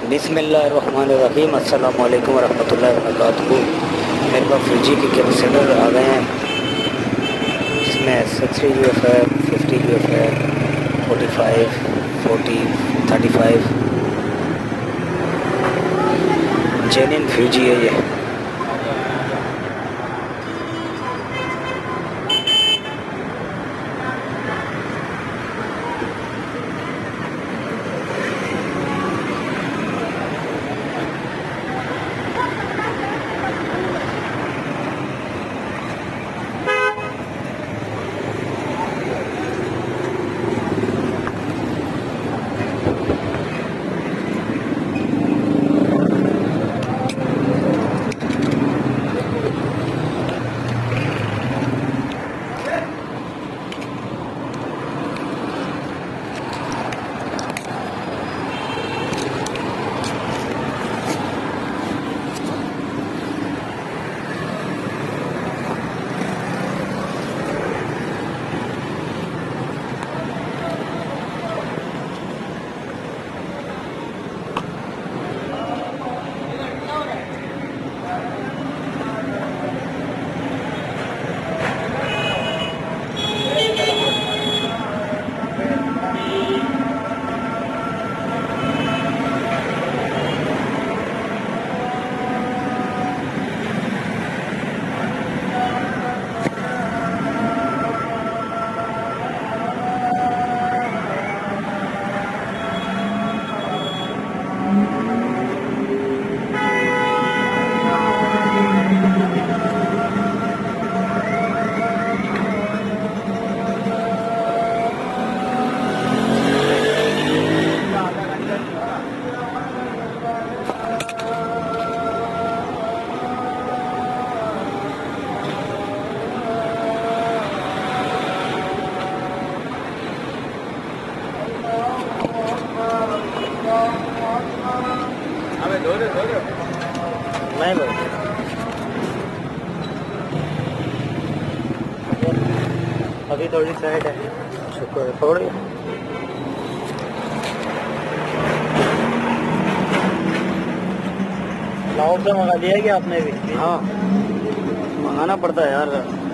बिस्मिल्लाहिर्रहमानिर्रहीम। अस्सलाम वालेकुम रहमतुल्लाहि व बरकातुहू। मेरे पास फिजी के कैपेसिटर आ गए हैं। इसमें 60 UF है, 50 UF है, 45, 40, 35। जेन्युइन फिजी है ये। नहीं भाई, अभी थोड़ी साइड है। शुक्र है थोड़ी। लाहौर से मंगा लिया क्या आपने भी? हाँ, मंगाना पड़ता है यार।